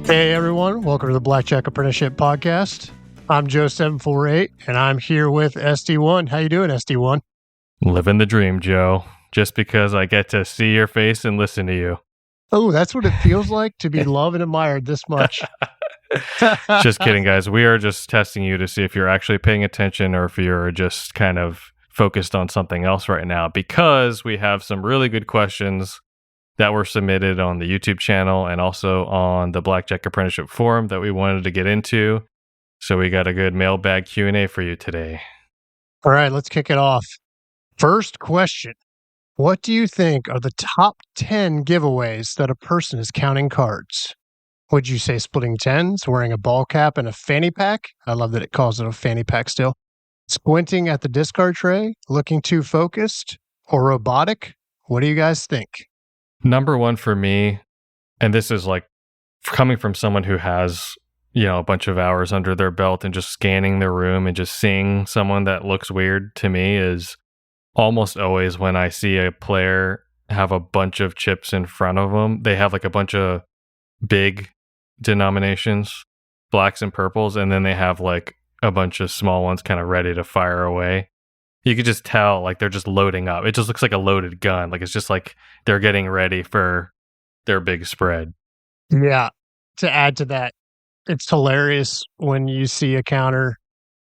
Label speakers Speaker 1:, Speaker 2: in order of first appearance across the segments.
Speaker 1: Hey everyone, welcome to the Blackjack Apprenticeship Podcast. I'm Joe748 and I'm here with SD1. How you doing, SD1?
Speaker 2: Living the dream, Joe. Just because I get to see your face and listen to you.
Speaker 1: Oh, that's what it feels like to be loved and admired this much.
Speaker 2: Just kidding, guys. We are just testing you to see if you're actually paying attention or if you're just kind of focused on something else right now, because we have some really good questions that were submitted on the YouTube channel and also on the Blackjack Apprenticeship Forum that we wanted to get into. So we got a good mailbag Q&A for you today.
Speaker 1: All right, let's kick it off. First question. What do you think are the top 10 giveaways that a person is counting cards? Would you say splitting tens, wearing a ball cap and a fanny pack? I love that it calls it a fanny pack still. Squinting at the discard tray, looking too focused, or robotic? What do you guys think?
Speaker 2: Number one for me, and this is like coming from someone who has, a bunch of hours under their belt and just scanning the room and just seeing someone that looks weird to me, is almost always when I see a player have a bunch of chips in front of them, they have like a bunch of big denominations, blacks and purples, and then they have like a bunch of small ones kind of ready to fire away. You could just tell, like, they're just loading up. It just looks like a loaded gun. Like, it's just like they're getting ready for their big spread.
Speaker 1: Yeah. To add to that, it's hilarious when you see a counter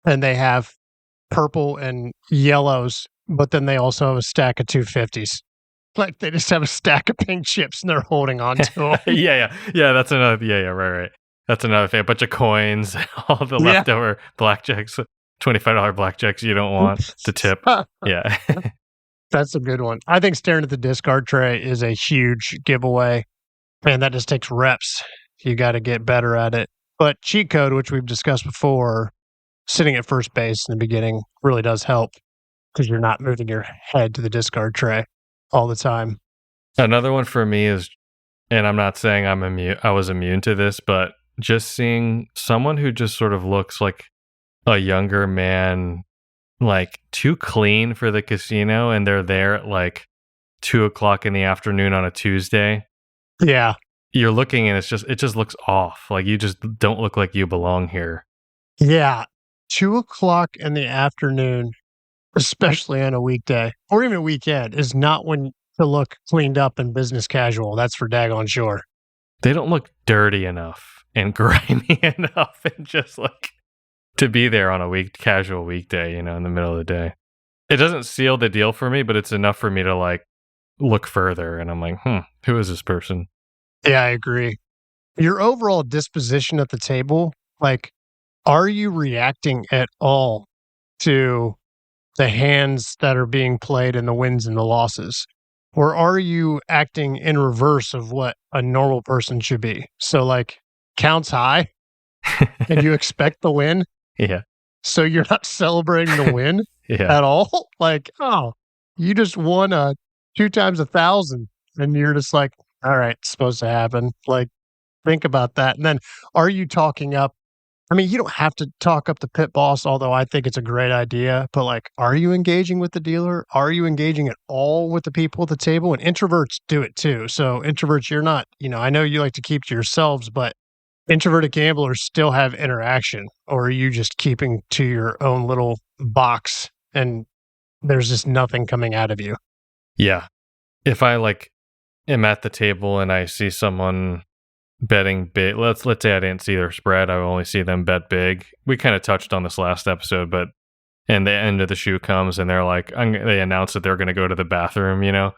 Speaker 1: and they have purple and yellows, but then they also have a stack of 250s. Like, they just have a stack of pink chips and they're holding on to them.
Speaker 2: Yeah. That's another. Right. That's another thing. A bunch of coins, all the leftover blackjacks. $25 blackjacks you don't want to tip. Yeah.
Speaker 1: That's a good one. I think staring at the discard tray is a huge giveaway. Man, that just takes reps. You got to get better at it. But cheat code, which we've discussed before, sitting at first base in the beginning really does help because you're not moving your head to the discard tray all the time.
Speaker 2: Another one for me is, and I'm not saying I was immune to this, but just seeing someone who just sort of looks like a younger man, like too clean for the casino, and they're there at like 2:00 in the afternoon on a Tuesday.
Speaker 1: Yeah.
Speaker 2: You're looking and it just looks off. Like, you just don't look like you belong here.
Speaker 1: Yeah. 2:00 in the afternoon, especially on a weekday or even a weekend, is not when to look cleaned up and business casual. That's for daggone sure.
Speaker 2: They don't look dirty enough and grimy enough and just like to be there on a casual weekday, in the middle of the day. It doesn't seal the deal for me, but it's enough for me to like look further. And I'm like, who is this person?
Speaker 1: Yeah, I agree. Your overall disposition at the table, like, are you reacting at all to the hands that are being played and the wins and the losses? Or are you acting in reverse of what a normal person should be? So like, counts high and you expect the win.
Speaker 2: Yeah.
Speaker 1: So you're not celebrating the win at all? Like, oh, you just won 2 times 1,000 and you're just like, all right, it's supposed to happen. Like, think about that. And then are you talking up? I mean, you don't have to talk up the pit boss, although I think it's a great idea. But like, are you engaging with the dealer? Are you engaging at all with the people at the table? And introverts do it too. So introverts, you're not, I know you like to keep to yourselves, but introverted gamblers still have interaction. Or are you just keeping to your own little box and there's just nothing coming out of you?
Speaker 2: Yeah. If I am at the table and I see someone betting big, let's say I didn't see their spread, I only see them bet big. We kind of touched on this last episode, but and the end of the shoe comes and they're like, they announce that they're going to go to the bathroom,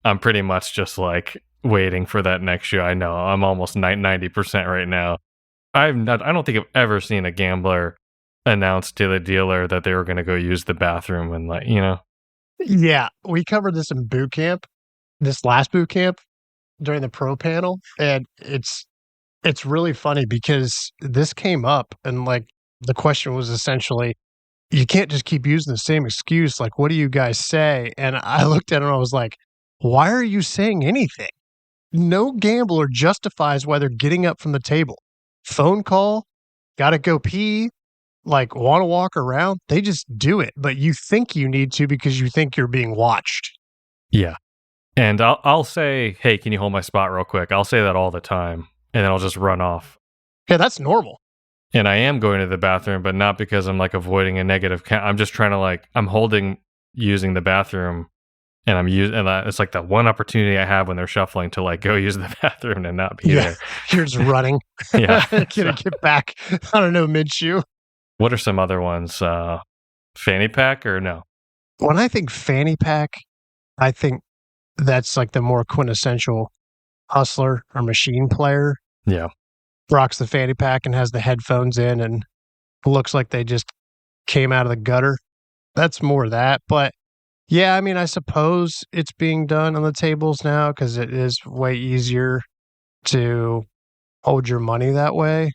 Speaker 2: I'm pretty much just like waiting for that next shoe. I know I'm almost 90% right now. I don't think I've ever seen a gambler announce to the dealer that they were going to go use the bathroom and
Speaker 1: Yeah, we covered this in boot camp, this last boot camp during the pro panel, and it's really funny because this came up and like the question was essentially, you can't just keep using the same excuse. Like, what do you guys say? And I looked at it and I was like, why are you saying anything? No gambler justifies why they're getting up from the table. Phone call, gotta go pee, like want to walk around. They just do it, but you think you need to because you think you're being watched.
Speaker 2: Yeah. And I'll say, hey, can you hold my spot real quick? I'll say that all the time, and then I'll just run off.
Speaker 1: Yeah, that's normal.
Speaker 2: And I am going to the bathroom, but not because I'm like avoiding a negative count. I'm just trying to I'm using the bathroom, and it's like the one opportunity I have when they're shuffling to like go use the bathroom and not be there.
Speaker 1: You're just running.
Speaker 2: Yeah.
Speaker 1: Get back. I don't know, mid-shoe.
Speaker 2: What are some other ones? Fanny pack or no?
Speaker 1: When I think fanny pack, I think that's like the more quintessential hustler or machine player.
Speaker 2: Yeah.
Speaker 1: Rocks the fanny pack and has the headphones in and looks like they just came out of the gutter. That's more that. But yeah, I mean, I suppose it's being done on the tables now because it is way easier to hold your money that way.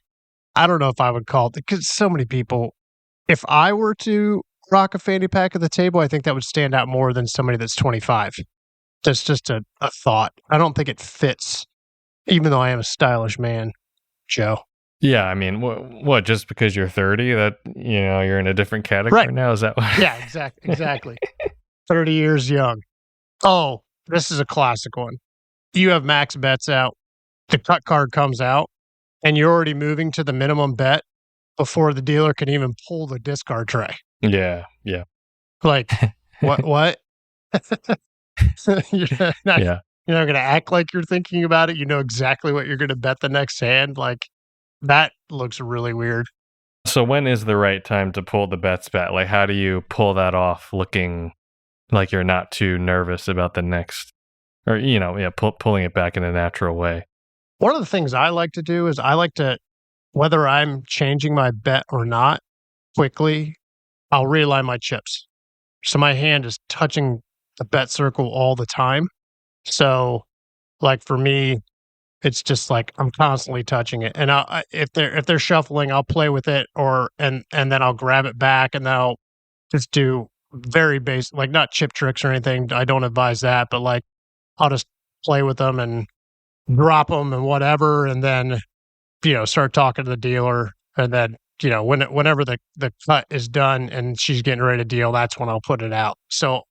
Speaker 1: I don't know if I would call it, because so many people, if I were to rock a fanny pack at the table, I think that would stand out more than somebody that's 25. That's just a thought. I don't think it fits, even though I am a stylish man, Joe.
Speaker 2: Yeah, I mean, what? Just because you're 30, that you're in a different category now? Is that what?
Speaker 1: Yeah, exactly. 30 years young. Oh, this is a classic one. You have max bets out. The cut card comes out, and you're already moving to the minimum bet before the dealer can even pull the discard tray.
Speaker 2: Yeah.
Speaker 1: Like, what? You're not going to act like you're thinking about it. You know exactly what you're going to bet the next hand. Like, that looks really weird.
Speaker 2: So when is the right time to pull the bets back? Like, how do you pull that off looking like you're not too nervous about the next, or, pulling it back in a natural way?
Speaker 1: One of the things I like to do is I like to, whether I'm changing my bet or not, quickly, I'll realign my chips. So my hand is touching the bet circle all the time. So, like for me, it's just like I'm constantly touching it. And if they're shuffling, I'll play with it, and then I'll grab it back, and then I'll just do very basic, like not chip tricks or anything. I don't advise that, but like I'll just play with them and drop them and whatever, and then start talking to the dealer, and then whenever the cut is done and she's getting ready to deal, that's when I'll put it out. So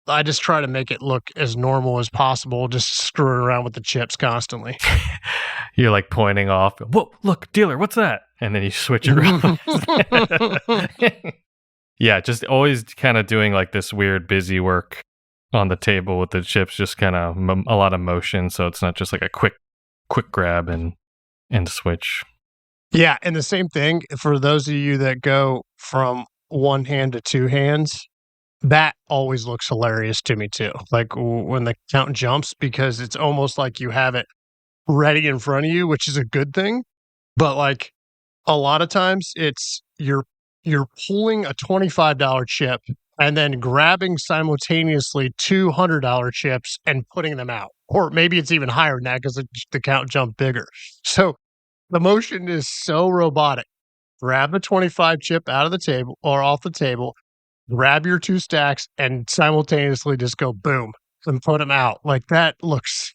Speaker 1: I just try to make it look as normal as possible, just screwing around with the chips constantly.
Speaker 2: You're like pointing off. Whoa, look, dealer, what's that? And then you switch it around. Yeah, just always kind of doing like this weird busy work on the table with the chips, just kind of a lot of motion. So it's not just like a quick grab and switch.
Speaker 1: Yeah, and the same thing for those of you that go from one hand to two hands. That always looks hilarious to me too. Like when the count jumps, because it's almost like you have it ready in front of you, which is a good thing. But like a lot of times it's you're pulling a $25 chip and then grabbing simultaneously $200 chips and putting them out. Or maybe it's even higher than that because the count jumped bigger. So the motion is so robotic. Grab the 25 chip out of the table or off the table, grab your two stacks, and simultaneously just go boom and put them out. Like that looks,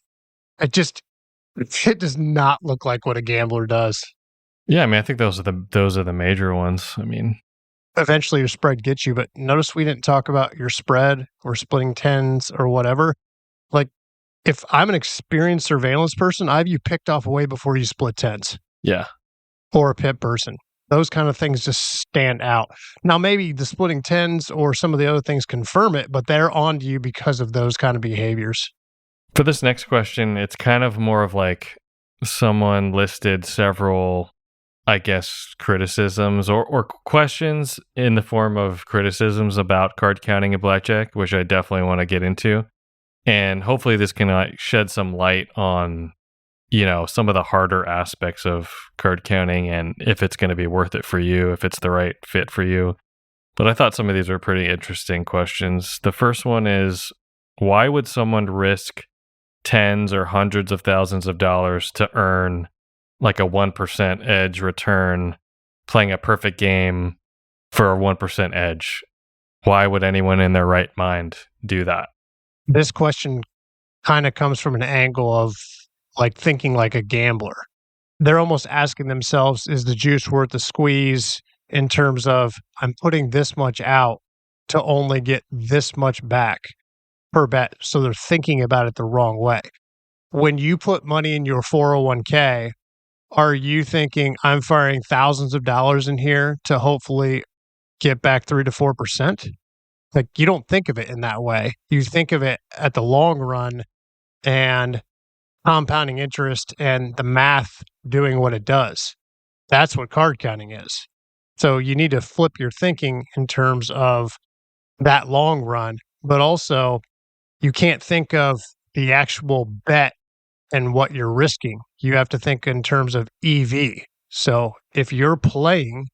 Speaker 1: it does not look like what a gambler does.
Speaker 2: Yeah, I mean, I think those are the major ones. I mean,
Speaker 1: eventually your spread gets you, but notice we didn't talk about your spread or splitting tens or whatever. Like if I'm an experienced surveillance person, I have you picked off way before you split tens.
Speaker 2: Yeah.
Speaker 1: Or a pip person. Those kind of things just stand out. Now, maybe the splitting tens or some of the other things confirm it, but they're on to you because of those kind of behaviors.
Speaker 2: For this next question, it's kind of more of like someone listed several, I guess, criticisms or questions in the form of criticisms about card counting in blackjack, which I definitely want to get into. And hopefully this can shed some light on some of the harder aspects of card counting and if it's going to be worth it for you, if it's the right fit for you. But I thought some of these were pretty interesting questions. The first one is, why would someone risk tens or hundreds of thousands of dollars to earn like a 1% edge return playing a perfect game for a 1% edge? Why would anyone in their right mind do that?
Speaker 1: This question kind of comes from an angle of like thinking like a gambler. They're almost asking themselves, is the juice worth the squeeze in terms of I'm putting this much out to only get this much back? per bet. So they're thinking about it the wrong way. When you put money in your 401k, are you thinking I'm firing thousands of dollars in here to hopefully get back 3 to 4%? Like, you don't think of it in that way. You think of it at the long run and compounding interest and the math doing what it does. That's what card counting is. So you need to flip your thinking in terms of that long run, but also you can't think of the actual bet and what you're risking. You have to think in terms of EV. So if you're playing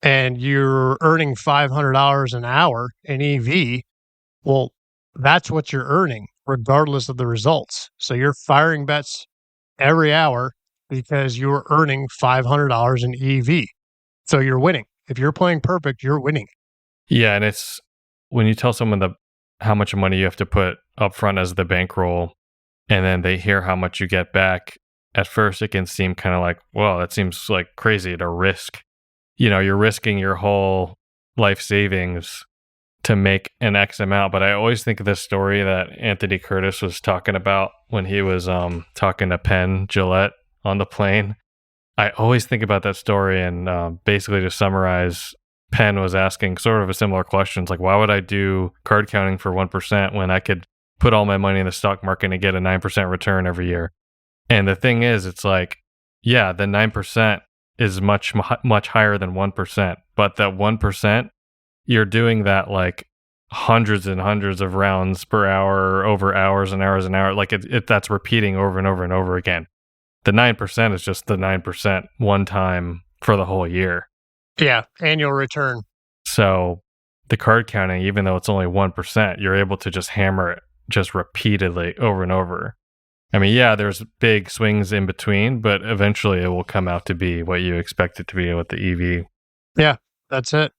Speaker 1: and you're earning $500 an hour in EV, well, that's what you're earning regardless of the results. So you're firing bets every hour because you're earning $500 in EV. So you're winning. If you're playing perfect, you're winning.
Speaker 2: Yeah, and it's when you tell someone how much money you have to put up front as the bankroll, and then they hear how much you get back, at first it can seem kind of like, well, that seems like crazy to risk. You're risking your whole life savings to make an X amount. But I always think of this story that Anthony Curtis was talking about when he was talking to Penn Jillette on the plane. I always think about that story, and basically to summarize, Penn was asking sort of a similar question. It's like, why would I do card counting for 1% when I could put all my money in the stock market and get a 9% return every year? And the thing is, it's like, yeah, the 9% is much higher than 1%. But that 1%, you're doing that like hundreds and hundreds of rounds per hour, over hours and hours and hours. Like that's repeating over and over and over again. The 9% is just the 9% one time for the whole year.
Speaker 1: Yeah, annual return.
Speaker 2: So the card counting, even though it's only 1%, you're able to just hammer it just repeatedly over and over. I mean, yeah, there's big swings in between, but eventually it will come out to be what you expect it to be with the EV.
Speaker 1: Yeah, that's it.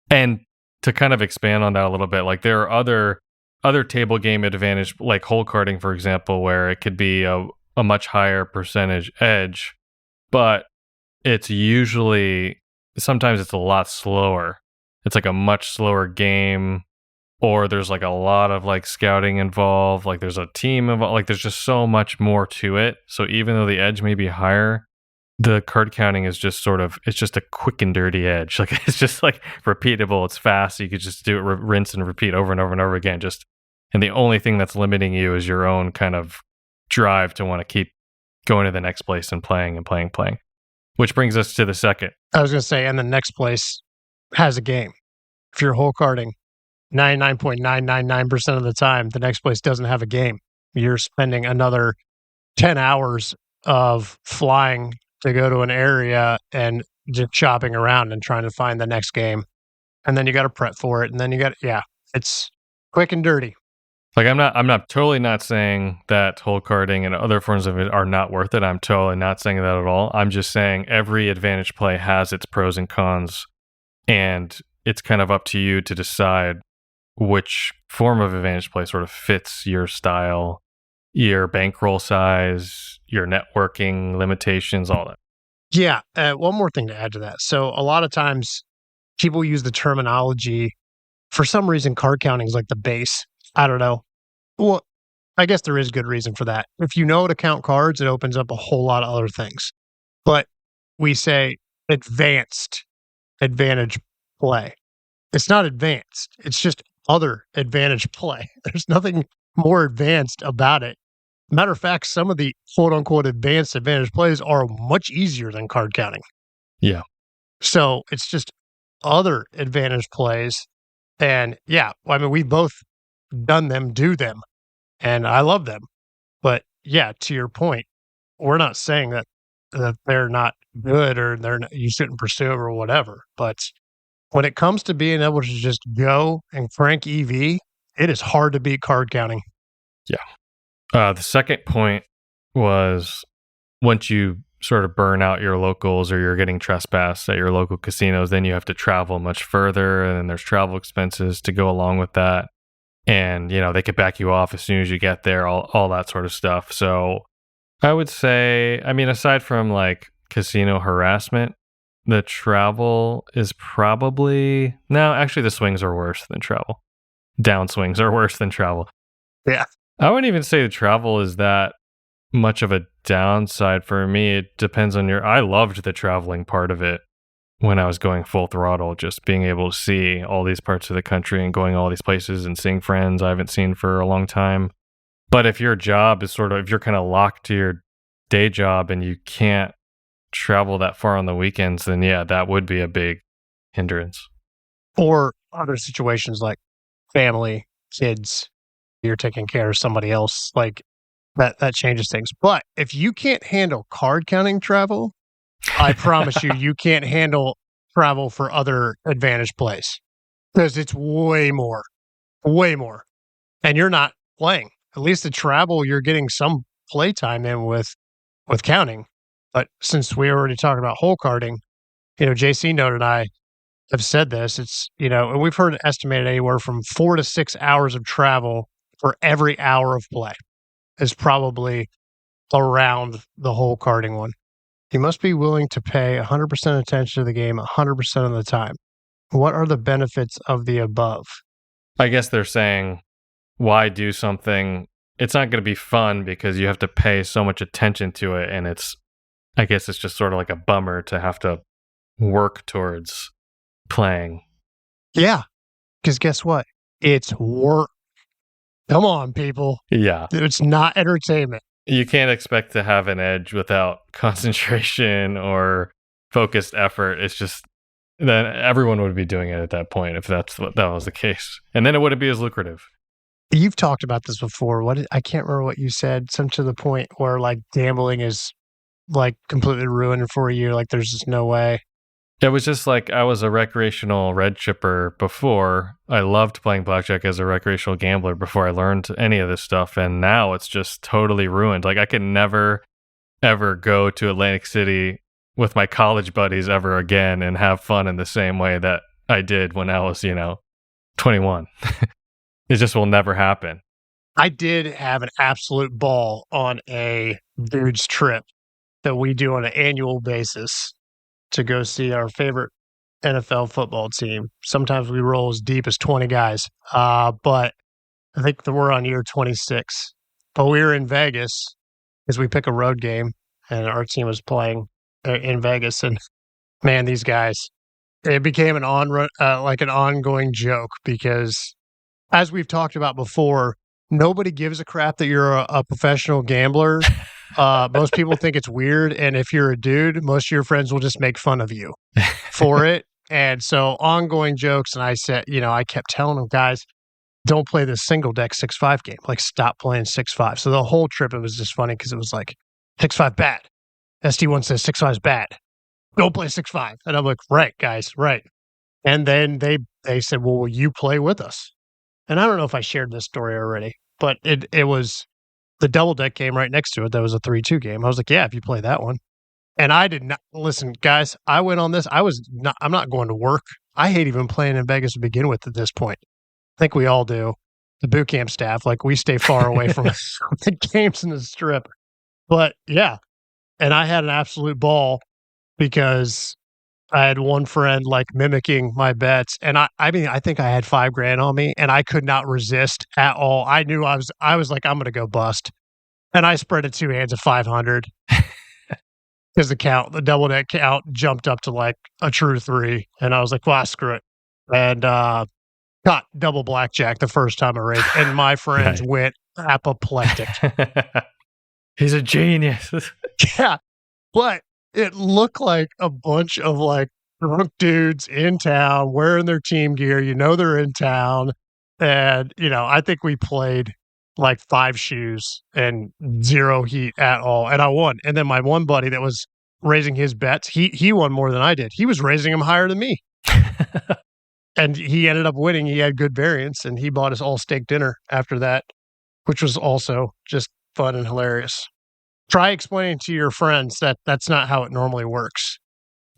Speaker 2: And to kind of expand on that a little bit, like there are other table game advantage, like hole carding, for example, where it could be a much higher percentage edge, but it's usually, sometimes it's a lot slower. It's like a much slower game, or there's like a lot of like scouting involved, like there's a team involved, like there's just so much more to it. So even though the edge may be higher, the card counting is just sort of, it's just a quick and dirty edge. Like it's just like repeatable, it's fast. You could just do it, rinse and repeat over and over and over again. And the only thing that's limiting you is your own kind of drive to want to keep going to the next place and playing. Which brings us to the second.
Speaker 1: I was going to say, and the next place has a game. If you're hole carding 99.999% of the time, the next place doesn't have a game. You're spending another 10 hours of flying to go to an area and just shopping around and trying to find the next game. And then you got to prep for it. And then it's quick and dirty.
Speaker 2: Like I'm not totally not saying that hole carding and other forms of it are not worth it. I'm totally not saying that at all. I'm just saying every advantage play has its pros and cons, and it's kind of up to you to decide which form of advantage play sort of fits your style, your bankroll size, your networking limitations, all that.
Speaker 1: Yeah. One more thing to add to that. So a lot of times people use the terminology, for some reason, card counting is like the base. I don't know. Well, I guess there is good reason for that. If you know to count cards, it opens up a whole lot of other things. But we say advanced advantage play. It's not advanced. It's just other advantage play. There's nothing more advanced about it. Matter of fact, some of the quote unquote advanced advantage plays are much easier than card counting.
Speaker 2: Yeah.
Speaker 1: So it's just other advantage plays. And yeah, I mean, we've both done them, do them, and I love them. But yeah, to your point, we're not saying that they're not good or you shouldn't pursue them or whatever. But when it comes to being able to just go and crank EV, it is hard to beat card counting.
Speaker 2: Yeah. The second point was once you sort of burn out your locals or you're getting trespassed at your local casinos, then you have to travel much further, and then there's travel expenses to go along with that. And, they could back you off as soon as you get there, all that sort of stuff. So I would say, I mean, aside from like casino harassment, the travel is probably, no, actually the swings are worse than travel. Downswings are worse than travel.
Speaker 1: Yeah.
Speaker 2: I wouldn't even say the travel is that much of a downside for me. It depends on I loved the traveling part of it when I was going full throttle, just being able to see all these parts of the country and going all these places and seeing friends I haven't seen for a long time. But if your job is if you're kind of locked to your day job and you can't travel that far on the weekends, then yeah, that would be a big hindrance.
Speaker 1: Or other situations like family, kids, you're taking care of somebody else, like that changes things. But if you can't handle card counting travel, I promise you can't handle travel for other advantage plays because it's way more. And you're not playing. At least the travel, you're getting some play time in with counting. But since we already talked about hole carding, JC Note and I have said this. It's, and we've heard it estimated anywhere from 4 to 6 hours of travel for every hour of play is probably around the hole carding one. You must be willing to pay 100% attention to the game 100% of the time. What are the benefits of the above?
Speaker 2: I guess they're saying, why do something? It's not going to be fun because you have to pay so much attention to it. And I guess it's just sort of like a bummer to have to work towards playing.
Speaker 1: Yeah. Because guess what? It's work. Come on, people.
Speaker 2: Yeah.
Speaker 1: It's not entertainment.
Speaker 2: You can't expect to have an edge without concentration or focused effort. It's just then everyone would be doing it at that point if that was the case. And then it wouldn't be as lucrative.
Speaker 1: You've talked about this before. I can't remember what you said, some to the point where like gambling is like completely ruined for you. Like there's just no way.
Speaker 2: It was just like I was a recreational red chipper before. I loved playing blackjack as a recreational gambler before I learned any of this stuff. And now it's just totally ruined. Like I can never, ever go to Atlantic City with my college buddies ever again and have fun in the same way that I did when I was, 21. It just will never happen.
Speaker 1: I did have an absolute ball on a dude's trip that we do on an annual basis to go see our favorite NFL football team. Sometimes we roll as deep as 20 guys, but I think that we're on year 26. But we were in Vegas because we pick a road game, and our team was playing in Vegas. And man, these guys, it became an ongoing joke because, as we've talked about before, nobody gives a crap that you're a professional gambler. Most people think it's weird. And if you're a dude, most of your friends will just make fun of you for it. And so ongoing jokes. And I said, I kept telling them, guys, don't play this single deck 6-5 game. Like stop playing 6-5. So the whole trip, it was just funny because it was like 6-5 bad. SD1 says 6-5 is bad. Don't play 6-5. And I'm like, right, guys, right. And then they said, well, will you play with us? And I don't know if I shared this story already, but it was the double deck game right next to it. That was a 3-2 game. I was like, yeah, if you play that one. And I did not listen, guys. I went on this. I'm not going to work. I hate even playing in Vegas to begin with at this point. I think we all do. The boot camp staff, like we stay far away from the games in the strip. But yeah. And I had an absolute ball because I had one friend like mimicking my bets, and I mean, I think I had $5,000 on me, and I could not resist at all. I knew I was like, I'm going to go bust, and I spread it 2 hands of 500 because the double deck count jumped up to like a true 3, and I was like, well, screw it, and got double blackjack the first time I raised, and my friends went apoplectic.
Speaker 2: He's a genius.
Speaker 1: Yeah, but it looked like a bunch of like drunk dudes in town wearing their team gear. They're in town. And, I think we played like 5 shoes and 0 heat at all. And I won. And then my one buddy that was raising his bets, he won more than I did. He was raising them higher than me. And he ended up winning. He had good variance and he bought us all steak dinner after that, which was also just fun and hilarious. Try explaining to your friends that that's not how it normally works.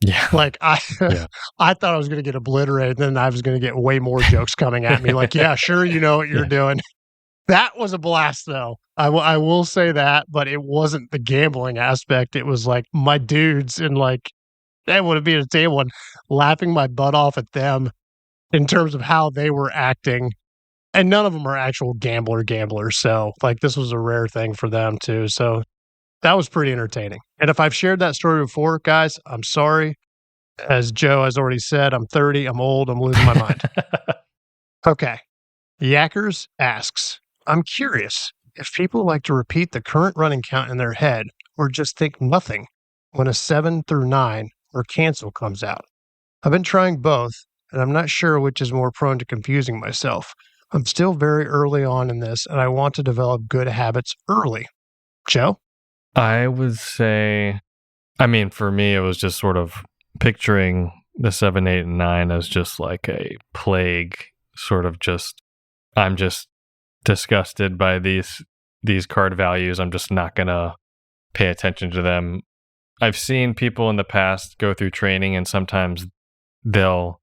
Speaker 2: Yeah.
Speaker 1: Like I thought I was going to get obliterated. Then I was going to get way more jokes coming at me. Like, yeah, sure. You know what you're doing. That was a blast though. I will say that, but it wasn't the gambling aspect. It was like my dudes and like, that would be a table and laughing my butt off at them in terms of how they were acting And none of them are actual gamblers. So, like, this was a rare thing for them, too. So, that was pretty entertaining. And if I've shared that story before, guys, I'm sorry. As Joe has already said, I'm 30, I'm old, I'm losing my mind. Okay. Yackers asks, I'm curious if people like to repeat the current running count in their head or just think nothing when a 7 through 9 or cancel comes out. I've been trying both, and I'm not sure which is more prone to confusing myself. I'm still very early on in this, and I want to develop good habits early. Joe?
Speaker 2: I would say, I mean, for me, it was just sort of picturing the 7, 8, and 9 as just like a plague, sort of just, I'm just disgusted by these card values. I'm just not going to pay attention to them. I've seen people in the past go through training, and sometimes they'll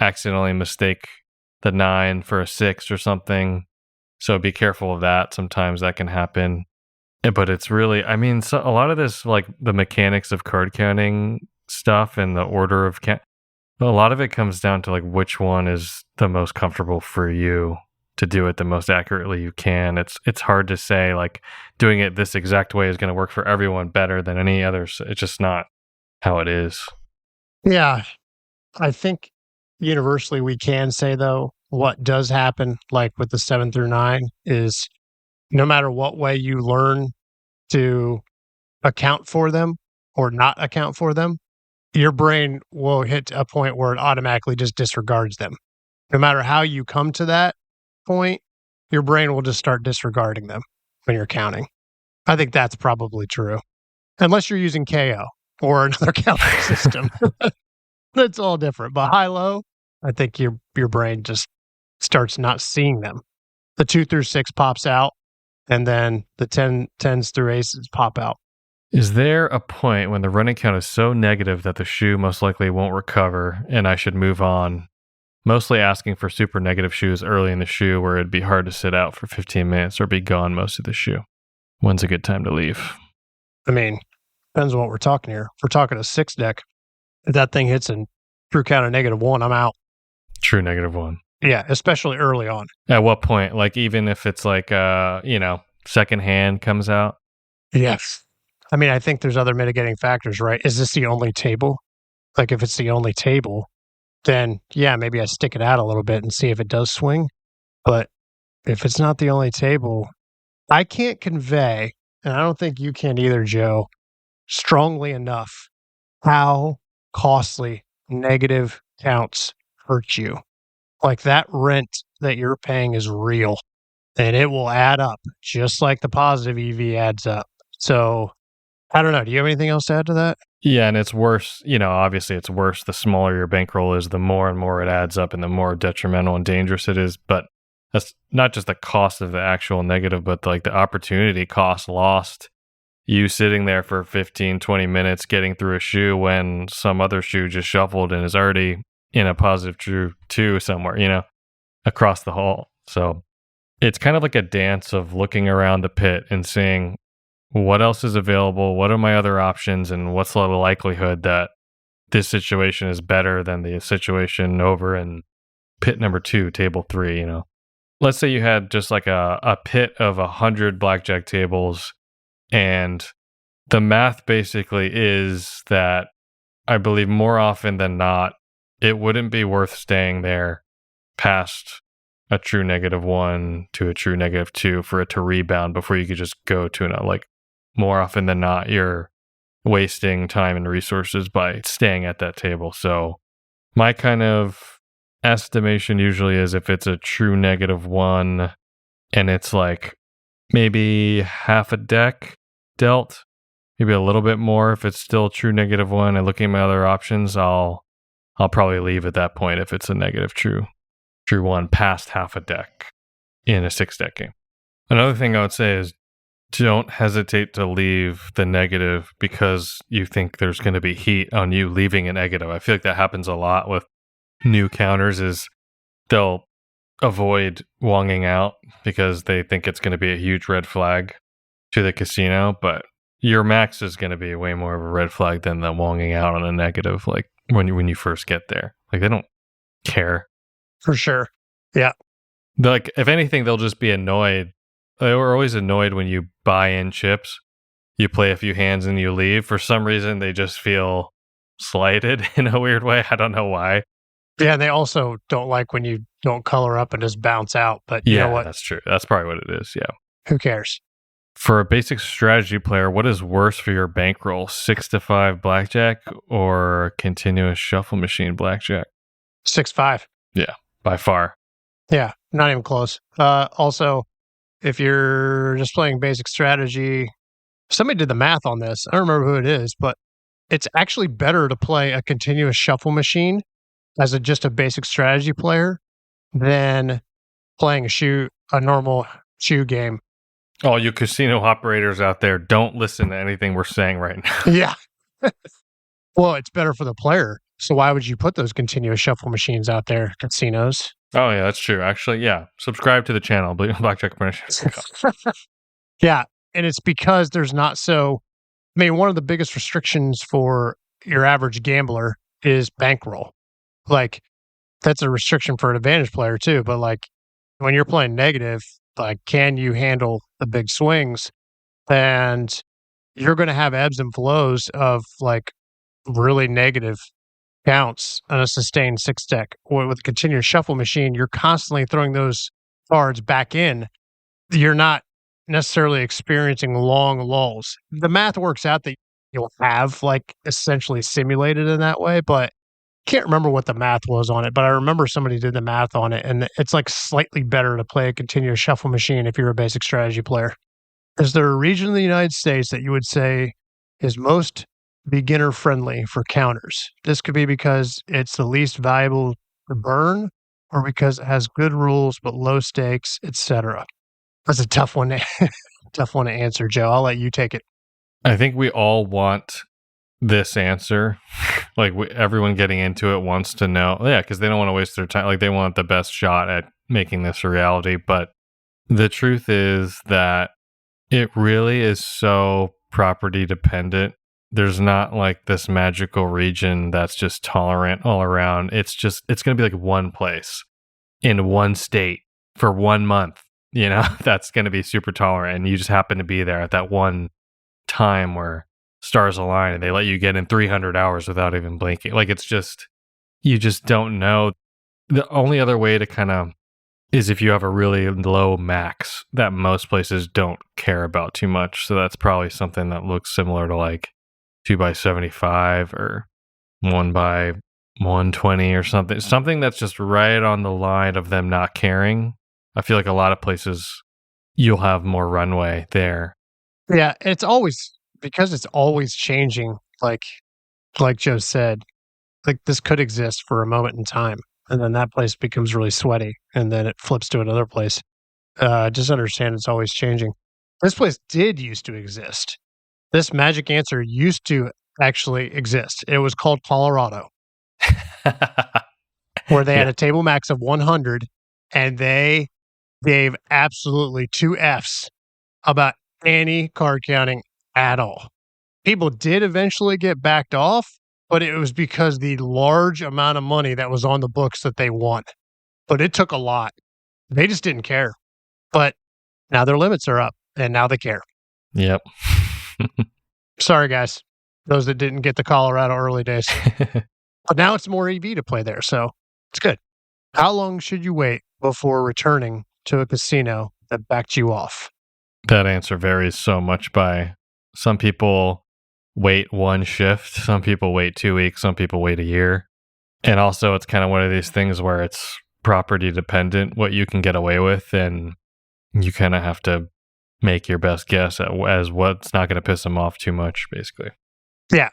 Speaker 2: accidentally mistake the 9 for a 6 or something. So be careful of that. Sometimes that can happen. But it's really, I mean, so a lot of this, like the mechanics of card counting stuff and the order of a lot of it comes down to like which one is the most comfortable for you to do it the most accurately you can. It's hard to say like doing it this exact way is going to work for everyone better than any others. It's just not how it is.
Speaker 1: Yeah. I think universally we can say, though, what does happen, like with the 7 through 9, is no matter what way you learn to account for them or not account for them, your brain will hit a point where it automatically just disregards them. No matter how you come to that point, your brain will just start disregarding them when you're counting. I think that's probably true. Unless you're using KO or another counting system. That's all different. But high-low, I think your brain just starts not seeing them. The 2 through 6 pops out, and then the 10s through aces pop out.
Speaker 2: Is there a point when the running count is so negative that the shoe most likely won't recover and I should move on? Mostly asking for super negative shoes early in the shoe where it'd be hard to sit out for 15 minutes or be gone most of the shoe. When's a good time to leave?
Speaker 1: I mean, depends on what we're talking here. If we're talking a 6 deck, if that thing hits in true count of -1, I'm out.
Speaker 2: True -1.
Speaker 1: Yeah, especially early on.
Speaker 2: At what point? Like even if it's like second hand comes out?
Speaker 1: Yes. I mean, I think there's other mitigating factors, right? Is this the only table? Like if it's the only table, then yeah, maybe I stick it out a little bit and see if it does swing. But if it's not the only table, I can't convey, and I don't think you can either, Joe, strongly enough how costly negative counts hurt you. Like that rent that you're paying is real and it will add up just like the positive EV adds up. So I don't know. Do you have anything else to add to that?
Speaker 2: Yeah, and it's worse. Obviously it's worse the smaller your bankroll is, the more and more it adds up and the more detrimental and dangerous it is. But that's not just the cost of the actual negative, but like the opportunity cost lost. You sitting there for 15, 20 minutes getting through a shoe when some other shoe just shuffled and is already in a positive true 2 somewhere, across the hall. So it's kind of like a dance of looking around the pit and seeing what else is available, what are my other options, and what's the likelihood that this situation is better than the situation over in pit number 2, table 3, Let's say you had just like a pit of 100 blackjack tables, and the math basically is that I believe more often than not, it wouldn't be worth staying there past a true -1 to a true -2 for it to rebound before you could just go to another. Like more often than not, you're wasting time and resources by staying at that table. So my kind of estimation usually is if it's a true -1 and it's like maybe half a deck dealt, maybe a little bit more. If it's still true -1 and looking at my other options, I'll probably leave at that point if it's a negative true 1 past half a deck in a 6 deck game. Another thing I would say is don't hesitate to leave the negative because you think there's going to be heat on you leaving a negative. I feel like that happens a lot with new counters is they'll avoid wonging out because they think it's going to be a huge red flag to the casino, but your max is going to be way more of a red flag than the wonging out on a negative. Like when you first get there, like they don't care.
Speaker 1: For sure. Yeah.
Speaker 2: Like, if anything, they'll just be annoyed. They were always annoyed when you buy in chips, you play a few hands and you leave. For some reason, they just feel slighted in a weird way. I don't know why.
Speaker 1: Yeah, they also don't like when you don't color up and just bounce out. But you know what?
Speaker 2: That's true. That's probably what it is. Yeah.
Speaker 1: Who cares?
Speaker 2: For a basic strategy player, what is worse for your bankroll? 6-5 blackjack or continuous shuffle machine blackjack?
Speaker 1: 6-5.
Speaker 2: Yeah, by far.
Speaker 1: Yeah, not even close. Also, if you're just playing basic strategy, somebody did the math on this. I don't remember who it is, but it's actually better to play a continuous shuffle machine as just a basic strategy player than playing a normal shoe game.
Speaker 2: All you casino operators out there, don't listen to anything we're saying right now.
Speaker 1: Yeah. Well, it's better for the player. So why would you put those continuous shuffle machines out there, casinos?
Speaker 2: Oh, yeah, that's true. Actually, yeah. Subscribe to the channel, Blackjack Apprenticeship.
Speaker 1: Yeah. And it's because there's not one of the biggest restrictions for your average gambler is bankroll. Like, that's a restriction for an advantage player too. But like, when you're playing negative, like, can you handle the big swings? And you're going to have ebbs and flows of like really negative counts on a sustained six deck. Or with a continuous shuffle machine, you're constantly throwing those cards back in. You're not necessarily experiencing long lulls. The math works out that you'll have like essentially simulated in that way, but can't remember what the math was on it, but I remember somebody did the math on it, and it's like slightly better to play a continuous shuffle machine if you're a basic strategy player. Is there a region in the United States that you would say is most beginner friendly for counters? This could be because it's the least valuable to burn, or because it has good rules but low stakes, etc. That's a tough one to answer, Joe. I'll let you take it.
Speaker 2: I think we all want this answer. Like, everyone getting into it wants to know. Yeah, because they don't want to waste their time. Like, they want the best shot at making this a reality. But the truth is that it really is so property dependent. There's not like this magical region that's just tolerant all around. It's going to be like one place in one state for 1 month, that's going to be super tolerant. And you just happen to be there at that one time where stars align and they let you get in 300 hours without even blinking. Like, you just don't know. The only other way to kind of is if you have a really low max that most places don't care about too much. So that's probably something that looks similar to like 2x75 or 1x120 or something that's just right on the line of them not caring. I feel like a lot of places you'll have more runway there.
Speaker 1: Yeah, it's always because it's always changing. Like Joe said, like, this could exist for a moment in time, and then that place becomes really sweaty, and then it flips to another place. Just understand it's always changing. This place did used to exist. This magic answer used to actually exist. It was called Colorado, where they had a table max of 100, and they gave absolutely 2 Fs about any card counting at all. People did eventually get backed off, but it was because the large amount of money that was on the books that they won. But it took a lot. They just didn't care. But now their limits are up, and now they care.
Speaker 2: Yep.
Speaker 1: Sorry, guys, those that didn't get the Colorado early days. But now it's more EV to play there, so it's good. How long should you wait before returning to a casino that backed you off?
Speaker 2: That answer varies so much by some people wait one shift, some people wait 2 weeks, some people wait a year. And also it's kind of one of these things where it's property dependent, what you can get away with, and you kind of have to make your best guess as what's not going to piss them off too much, basically.
Speaker 1: Yeah.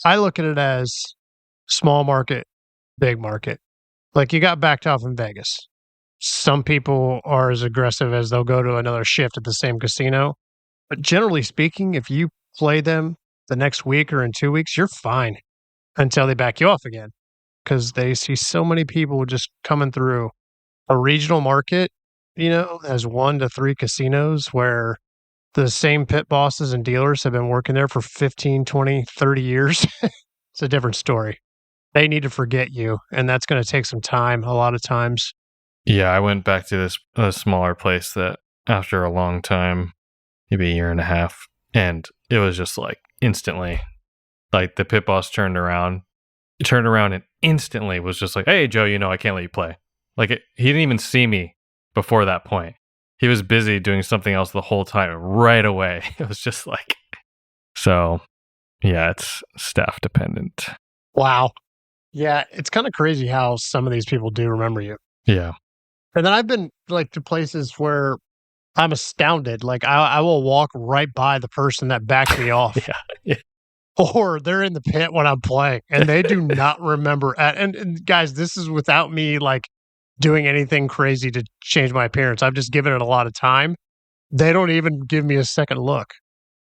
Speaker 1: I look at it as small market, big market. Like, you got backed off in Vegas. Some people are as aggressive as they'll go to another shift at the same casino. But generally speaking, if you play them the next week or in 2 weeks, you're fine until they back you off again, because they see so many people just coming through. A regional market, has 1 to 3 casinos where the same pit bosses and dealers have been working there for 15, 20, 30 years. It's a different story. They need to forget you, and that's going to take some time a lot of times.
Speaker 2: Yeah, I went back to a smaller place that after a long time, maybe a year and a half, and it was just like instantly, like the pit boss turned around and instantly was just like, "Hey, Joe, I can't let you play." Like he didn't even see me before that point. He was busy doing something else the whole time. Right away, it was just like, so. Yeah, it's staff dependent.
Speaker 1: Wow. Yeah, it's kind of crazy how some of these people do remember you.
Speaker 2: Yeah.
Speaker 1: And then I've been like to places where I'm astounded. Like I will walk right by the person that backed me off.
Speaker 2: Yeah.
Speaker 1: Or they're in the pit when I'm playing and they do not remember. And guys, this is without me like doing anything crazy to change my appearance. I've just given it a lot of time. They don't even give me a second look.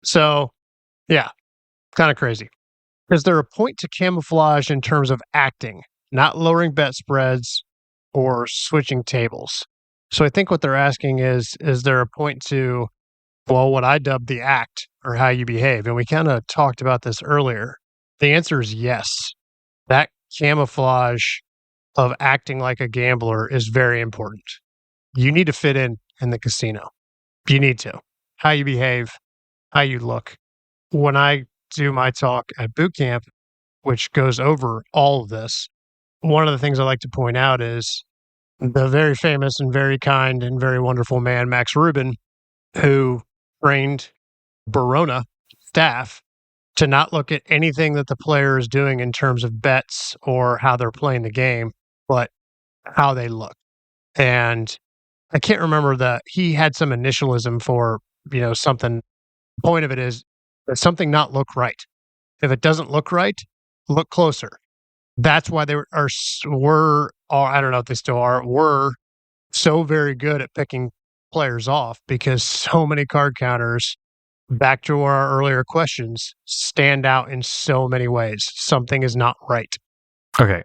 Speaker 1: So, yeah, kind of crazy. Is there a point to camouflage in terms of acting, not lowering bet spreads or switching tables? So I think what they're asking is there a point to, well, what I dub the act or how you behave? And we kind of talked about this earlier. The answer is yes. That camouflage of acting like a gambler is very important. You need to fit in the casino. You need to. How you behave, how you look. When I do my talk at boot camp, which goes over all of this, one of the things I like to point out is the very famous and very kind and very wonderful man, Max Rubin, who trained Barona staff to not look at anything that the player is doing in terms of bets or how they're playing the game, but how they look. And I can't remember he had some initialism for, something. The point of it is that something not look right. If it doesn't look right, look closer. That's why they were, or I don't know if they still were so very good at picking players off because so many card counters, back to our earlier questions, stand out in so many ways. Something is not right.
Speaker 2: Okay.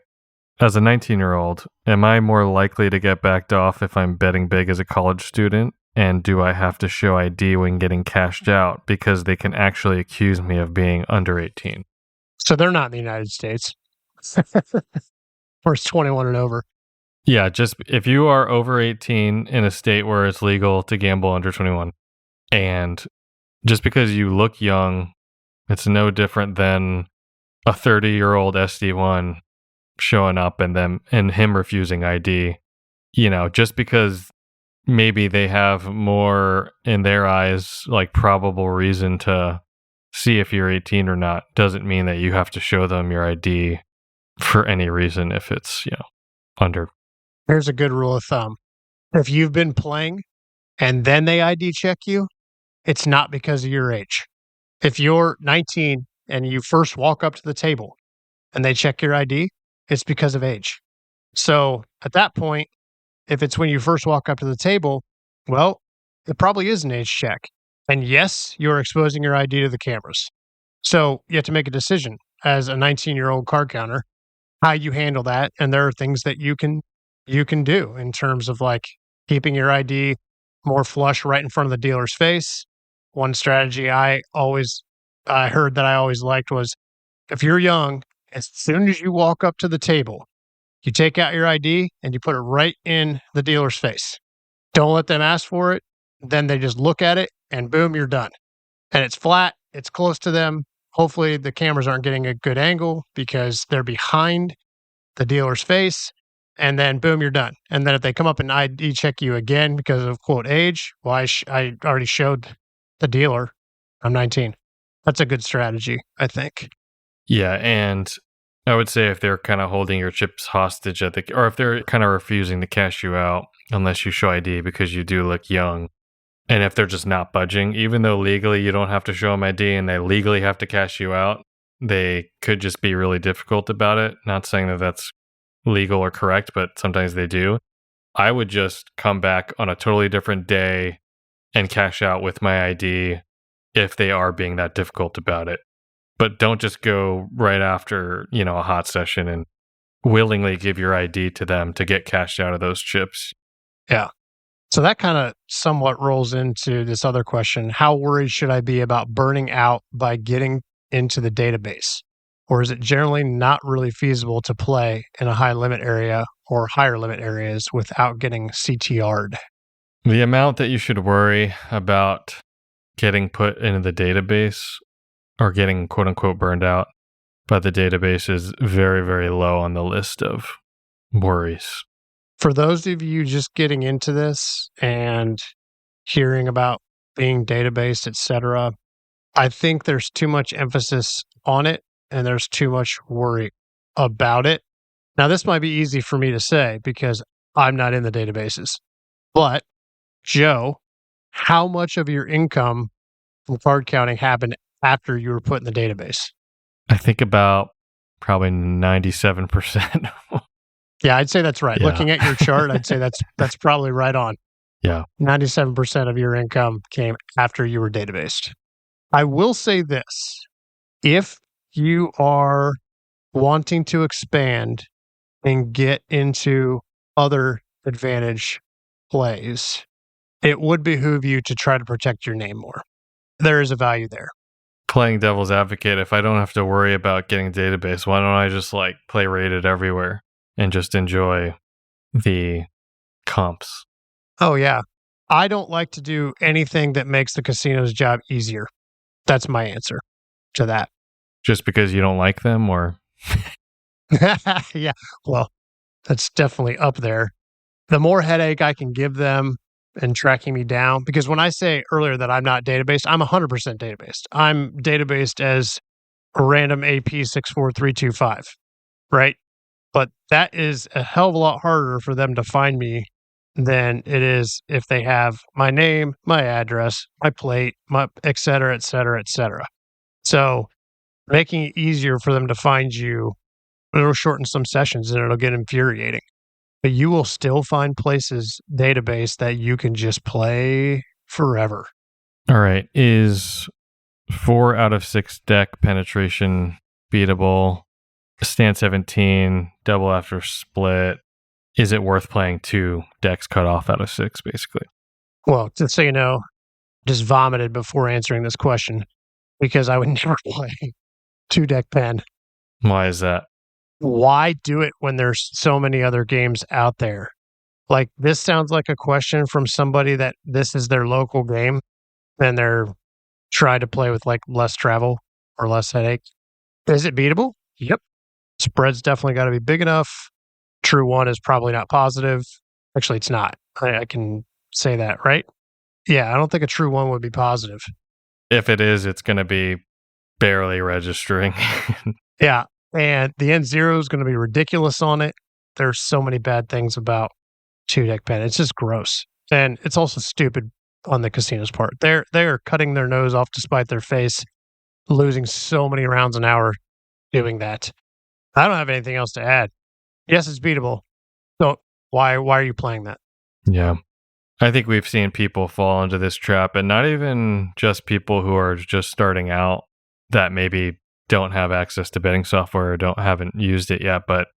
Speaker 2: As a 19-year-old, am I more likely to get backed off if I'm betting big as a college student? And do I have to show ID when getting cashed out because they can actually accuse me of being under 18?
Speaker 1: So they're not in the United States. Or it's 21 and over.
Speaker 2: Yeah, just if you are over 18 in a state where it's legal to gamble under 21, and just because you look young, it's no different than a 30-year-old SD1 showing up and him refusing ID. Just because maybe they have more in their eyes like probable reason to see if you're 18 or not doesn't mean that you have to show them your ID for any reason if it's, under.
Speaker 1: Here's a good rule of thumb. If you've been playing and then they ID check you, it's not because of your age. If you're 19 and you first walk up to the table and they check your ID, it's because of age. So at that point, if it's when you first walk up to the table, well, it probably is an age check. And yes, you're exposing your ID to the cameras. So you have to make a decision as a 19-year-old card counter, how you handle that. And there are things that you can do in terms of like keeping your ID more flush right in front of the dealer's face. One strategy I heard that I always liked was if you're young, as soon as you walk up to the table, you take out your ID and you put it right in the dealer's face. Don't let them ask for it. Then they just look at it and boom, you're done. And it's flat. It's close to them. Hopefully the cameras aren't getting a good angle because they're behind the dealer's face. And then boom, you're done. And then if they come up and ID check you again because of quote age, well, I already showed the dealer I'm 19. That's a good strategy, I think.
Speaker 2: Yeah, and I would say if they're kind of holding your chips hostage or if they're kind of refusing to cash you out unless you show ID because you do look young, and if they're just not budging, even though legally you don't have to show them ID and they legally have to cash you out, they could just be really difficult about it. Not saying that that's legal or correct, but sometimes they do. I would just come back on a totally different day and cash out with my ID if they are being that difficult about it. But don't just go right after, a hot session and willingly give your ID to them to get cashed out of those chips.
Speaker 1: Yeah. So that kind of somewhat rolls into this other question. How worried should I be about burning out by getting into the database? or is it generally not really feasible to play in a high limit area or higher limit areas without getting CTR'd?
Speaker 2: The amount that you should worry about getting put into the database or getting quote unquote burned out by the database is very, very low on the list of worries.
Speaker 1: For those of you just getting into this and hearing about being database, etc., I think there's too much emphasis on it and there's too much worry about it. Now, this might be easy for me to say because I'm not in the databases, but Joe, how much of your income from card counting happened after you were put in the database?
Speaker 2: I think about probably 97%.
Speaker 1: Yeah, I'd say that's right.
Speaker 2: Yeah.
Speaker 1: Looking at your chart, I'd say that's probably right on.
Speaker 2: Yeah.
Speaker 1: 97% of your income came after you were databased. I will say this. If you are wanting to expand and get into other advantage plays, it would behoove you to try to protect your name more. There is a value there.
Speaker 2: Playing devil's advocate, if I don't have to worry about getting database, why don't I just play rated everywhere and just enjoy the comps?
Speaker 1: Oh, yeah. I don't like to do anything that makes the casino's job easier. That's my answer to that.
Speaker 2: Just because you don't like them, or?
Speaker 1: Yeah, well, that's definitely up there. The more headache I can give them and tracking me down, because when I say earlier that I'm not databased, I'm 100% databased. I'm databased as a random AP 64325, right? But that is a hell of a lot harder for them to find me than it is if they have my name, my address, my plate, my et cetera, et cetera, et cetera. So making it easier for them to find you, it'll shorten some sessions and it'll get infuriating. But you will still find places, database, that you can just play forever.
Speaker 2: All right. Is 4 out of 6 deck penetration beatable? Stand 17, double after split. Is it worth playing 2 decks cut off out of 6, basically?
Speaker 1: Well, just so you know, just vomited before answering this question because I would never play 2 deck pen.
Speaker 2: Why is that?
Speaker 1: Why do it when there's so many other games out there? This sounds like a question from somebody that this is their local game and they're trying to play with less travel or less headache. Is it beatable? Yep. Spread's definitely got to be big enough. True one is probably not positive. Actually, it's not. I can say that, right? Yeah, I don't think a true one would be positive.
Speaker 2: If it is, it's going to be barely registering.
Speaker 1: Yeah, and the N0 is going to be ridiculous on it. There's so many bad things about 2-deck pen. It's just gross. And it's also stupid on the casino's part. They're cutting their nose off to spite their face, losing so many rounds an hour doing that. I don't have anything else to add. Yes, it's beatable. So why are you playing that?
Speaker 2: Yeah. I think we've seen people fall into this trap, and not even just people who are just starting out that maybe don't have access to betting software or haven't used it yet, but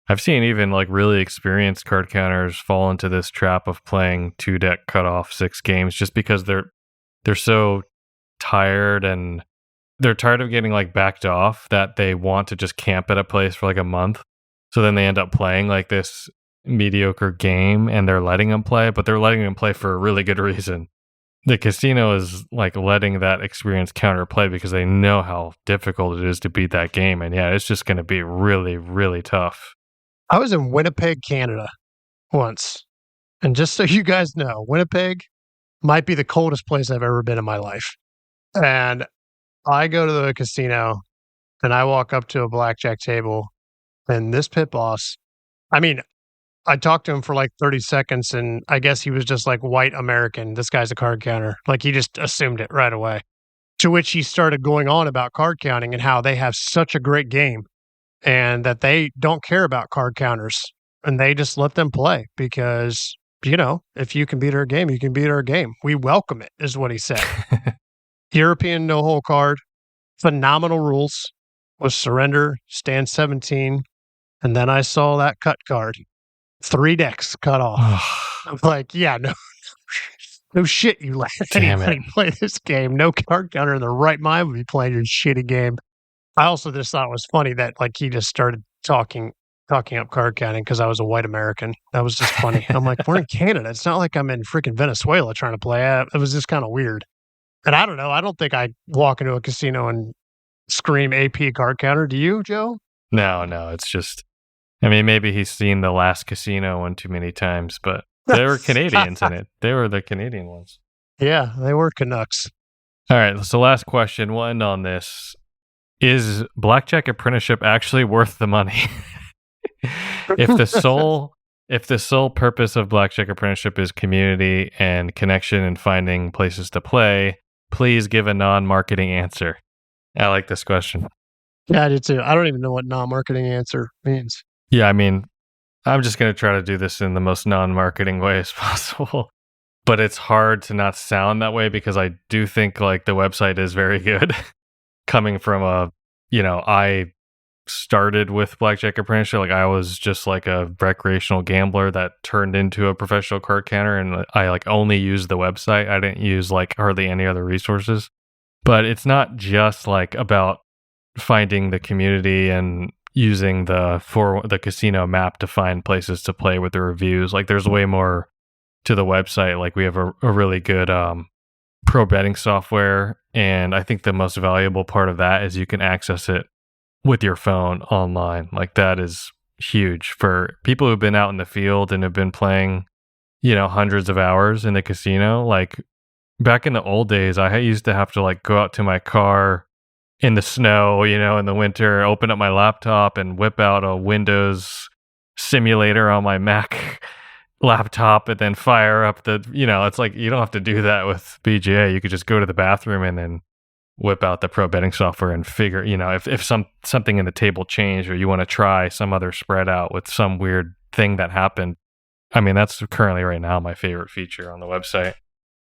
Speaker 2: I've seen even really experienced card counters fall into this trap of playing 2-deck cut off 6 games just because they're so tired and they're tired of getting backed off that they want to just camp at a place for a month. So then they end up playing this mediocre game and they're letting them play, but they're letting them play for a really good reason. The casino is letting that experience counterplay because they know how difficult it is to beat that game. And yeah, it's just going to be really, really tough.
Speaker 1: I was in Winnipeg, Canada once. And just so you guys know, Winnipeg might be the coldest place I've ever been in my life. And I go to the casino and I walk up to a blackjack table and this pit boss, I talked to him for 30 seconds and I guess he was just white American. This guy's a card counter. He just assumed it right away. To which he started going on about card counting and how they have such a great game and that they don't care about card counters and they just let them play because, if you can beat our game, you can beat our game. We welcome it, is what he said. European no-hole card, phenomenal rules with surrender, stand 17, and then I saw that cut card. 3 decks cut off. I'm yeah, no shit, you let anybody play this game. No card counter in the right mind would be playing your shitty game. I also just thought it was funny that like he just started talking up card counting because I was a white American. That was just funny. I'm like, we're in Canada. It's not like I'm in freaking Venezuela trying to play. It was just kind of weird. And I don't know. I don't think I walk into a casino and scream AP card counter. Do you, Joe?
Speaker 2: No, it's just, I mean, maybe he's seen The Last Casino one too many times, but there were Canadians in it. They were the Canadian ones.
Speaker 1: Yeah, they were Canucks.
Speaker 2: All right, so last question. We'll end on this. Is blackjack apprenticeship actually worth the money? If the sole purpose of blackjack apprenticeship is community and connection and finding places to play, please give a non-marketing answer. I like this question.
Speaker 1: Yeah, I do too. I don't even know what non-marketing answer means.
Speaker 2: Yeah, I mean, I'm just going to try to do this in the most non-marketing way as possible. But it's hard to not sound that way because I do think like the website is very good. Coming from I started with blackjack apprenticeship. Like I was just like a recreational gambler that turned into a professional card counter, and I like only used the website. I didn't use like hardly any other resources. But it's not just like about finding the community and using the casino map to find places to play with the reviews. Like there's way more to the website. Like we have a really good pro betting software, and I think the most valuable part of that is you can access it with your phone online. Like that is huge for people who've been out in the field and have been playing, hundreds of hours in the casino. Like back in the old days, I used to have to like go out to my car in the snow, in the winter, open up my laptop and whip out a Windows simulator on my Mac laptop and then fire up it's like you don't have to do that with BJA. You could just go to the bathroom and then whip out the pro betting software and figure, if something in the table changed or you want to try some other spread out with some weird thing that happened. I mean, that's currently right now my favorite feature on the website.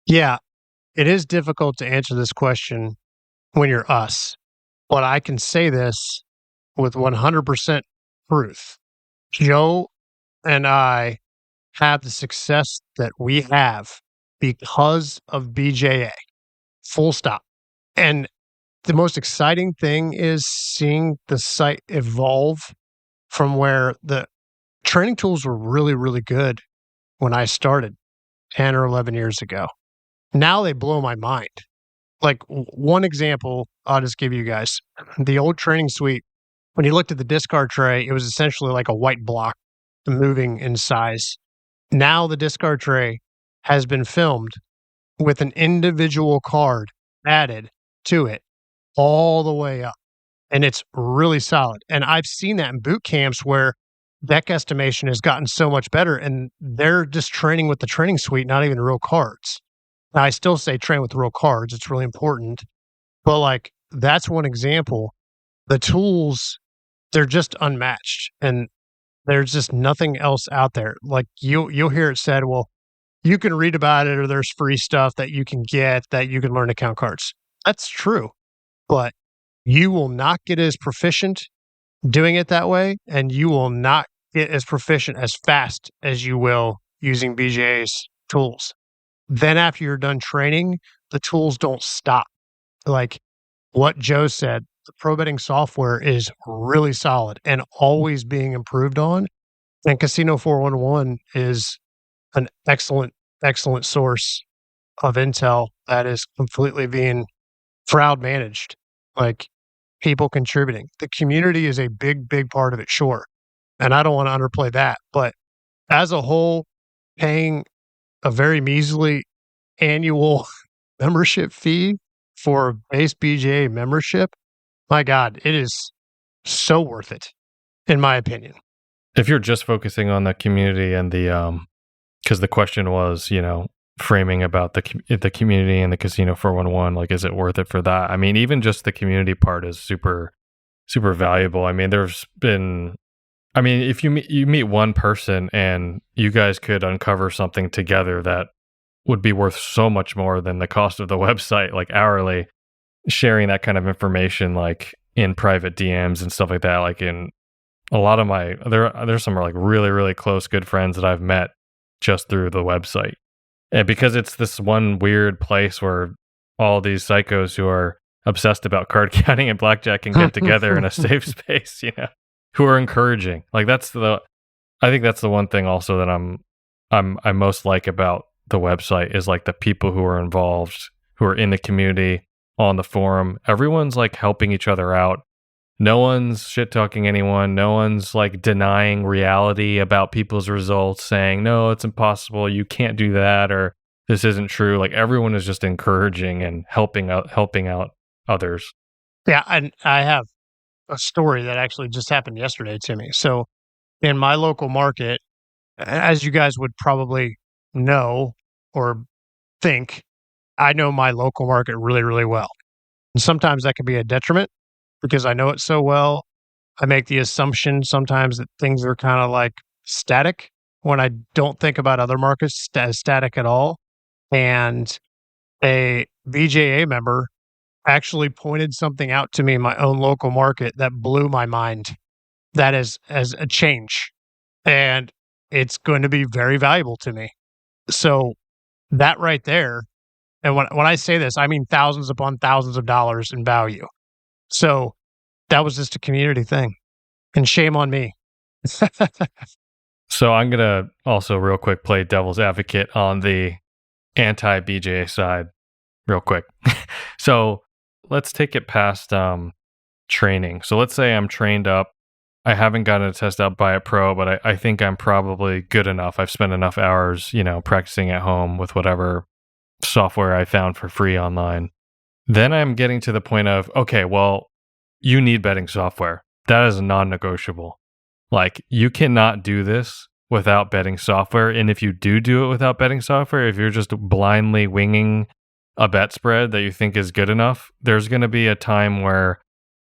Speaker 1: Yeah, it is difficult to answer this question when you're us, but I can say this with 100% truth. Joe and I have the success that we have because of BJA. Full stop. And the most exciting thing is seeing the site evolve from where the training tools were really, really good when I started 10 or 11 years ago. Now they blow my mind. Like one example, I'll just give you guys. The old training suite, when you looked at the discard tray, it was essentially like a white block moving in size. Now the discard tray has been filmed with an individual card added to it all the way up. And it's really solid. And I've seen that in boot camps where deck estimation has gotten so much better and they're just training with the training suite, not even real cards. Now, I still say train with real cards. It's really important. But like, that's one example. The tools, they're just unmatched. And there's just nothing else out there. Like you'll hear it said, well, you can read about it or there's free stuff that you can get that you can learn to count cards. That's true. But you will not get as proficient doing it that way. And you will not get as proficient as fast as you will using BJA's tools. Then after you're done training, the tools don't stop. Like what Joe said, the pro betting software is really solid and always being improved on. And Casino 411 is an excellent source of intel that is completely being crowd managed, like people contributing. The community is a big part of it, sure. And I don't want to underplay that. But as a whole, paying a very measly annual membership fee for a base BJA membership, my God, it is so worth it, in my opinion.
Speaker 2: If you're just focusing on the community and because the question was, framing about the community and the Casino 411, like, is it worth it for that? I mean, even just the community part is super, super valuable. I mean, if you meet one person and you guys could uncover something together that would be worth so much more than the cost of the website, like hourly, sharing that kind of information, like in private DMs and stuff like that. Like in a lot of there's some like really, really close, good friends that I've met just through the website. And because it's this one weird place where all these psychos who are obsessed about card counting and blackjack can get together in a safe space, who are encouraging. Like I think that's the one thing also that I most like about the website is like the people who are involved, who are in the community, on the forum. Everyone's like helping each other out. No one's shit talking anyone. No one's like denying reality about people's results, saying, no, it's impossible. You can't do that, or this isn't true. Like everyone is just encouraging and helping out others.
Speaker 1: Yeah. And I have a story that actually just happened yesterday to me. So in my local market, as you guys would probably know or think, I know my local market really, really well. And sometimes that can be a detriment because I know it so well. I make the assumption sometimes that things are kind of like static when I don't think about other markets as static at all. And a BJA member actually pointed something out to me in my own local market that blew my mind. That is as a change. And it's going to be very valuable to me. So that right there, and when I say this, I mean thousands upon thousands of dollars in value. So that was just a community thing. And shame on me.
Speaker 2: So I'm going to also real quick play devil's advocate on the anti-BJA side real quick. So let's take it past training. So let's say I'm trained up. I haven't gotten a test out by a pro, but I think I'm probably good enough. I've spent enough hours, practicing at home with whatever software I found for free online. Then I'm getting to the point of, okay, well, you need betting software. That is non-negotiable. Like, you cannot do this without betting software. And if you do it without betting software, if you're just blindly winging a bet spread that you think is good enough, there's going to be a time where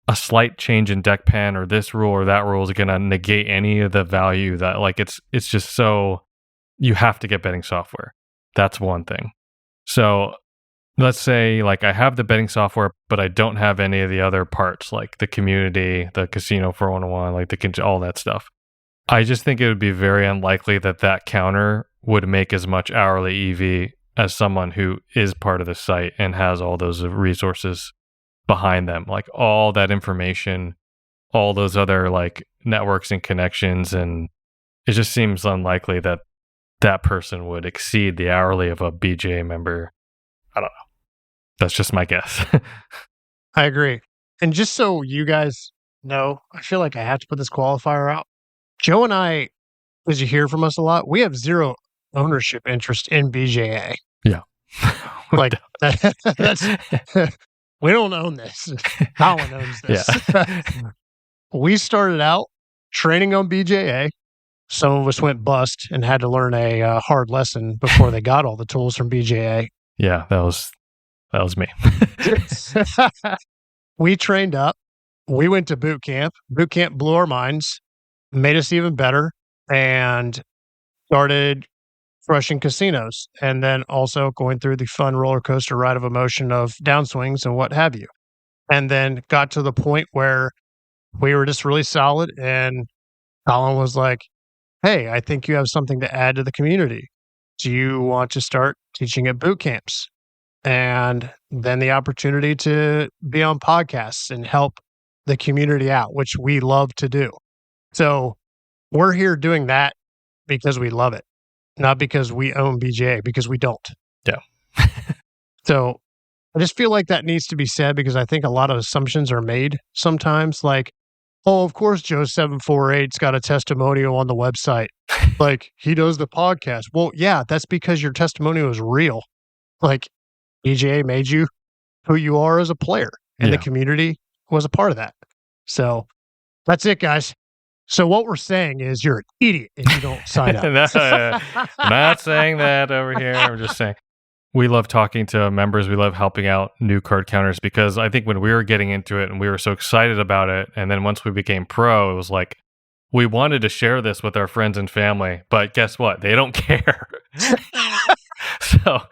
Speaker 2: a slight change in deck pen or this rule or that rule is going to negate any of the value that, like, it's just so you have to get betting software. That's one thing. So let's say like I have the betting software, but I don't have any of the other parts, like the community, the casino 411, like all that stuff. I just think it would be very unlikely that counter would make as much hourly EV as someone who is part of the site and has all those resources behind them, like all that information, all those other like networks and connections. And it just seems unlikely that person would exceed the hourly of a BJA member. I don't know. That's just my guess.
Speaker 1: I agree. And just so you guys know, I feel like I have to put this qualifier out. Joe and I, as you hear from us a lot, we have zero ownership interest in BJA.
Speaker 2: Yeah.
Speaker 1: Like, that's... We don't own this. Colin owns this. Yeah. We started out training on BJA. Some of us went bust and had to learn a hard lesson before they got all the tools from BJA.
Speaker 2: Yeah, that was me.
Speaker 1: We trained up. We went to boot camp. Boot camp blew our minds, made us even better, and started crushing casinos, and then also going through the fun roller coaster ride of emotion of downswings and what have you. And then got to the point where we were just really solid, and Colin was like, hey, I think you have something to add to the community. Do you want to start teaching at boot camps? And then the opportunity to be on podcasts and help the community out, which we love to do. So we're here doing that because we love it. Not because we own BJA, because we don't.
Speaker 2: Yeah.
Speaker 1: So I just feel like that needs to be said because I think a lot of assumptions are made sometimes. Like, oh, of course, Joe748's got a testimonial on the website. Like, he does the podcast. Well, yeah, that's because your testimonial is real. Like, BJA made you who you are as a player, and the community was a part of that. So that's it, guys. So what we're saying is you're an idiot if you don't sign up.
Speaker 2: Not saying that over here. I'm just saying we love talking to members. We love helping out new card counters because I think when we were getting into it and we were so excited about it, and then once we became pro, it was like we wanted to share this with our friends and family, but guess what? They don't care. So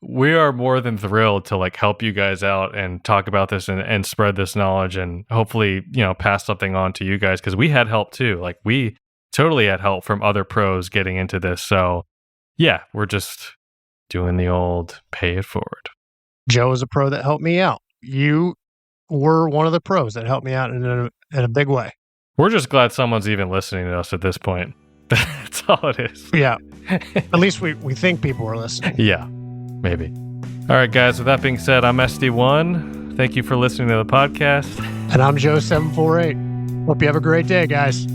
Speaker 2: we are more than thrilled to like help you guys out and talk about this and spread this knowledge and hopefully, pass something on to you guys because we had help too. Like we totally had help from other pros getting into this. So yeah, we're just doing the old pay it forward.
Speaker 1: Joe is a pro that helped me out. You were one of the pros that helped me out in a big way.
Speaker 2: We're just glad someone's even listening to us at this point. That's all it is.
Speaker 1: Yeah. At least we think people are listening.
Speaker 2: Yeah, maybe. All right, guys, with that being said, I'm SD1. Thank you for listening to the podcast.
Speaker 1: And I'm Joe748. Hope you have a great day, guys.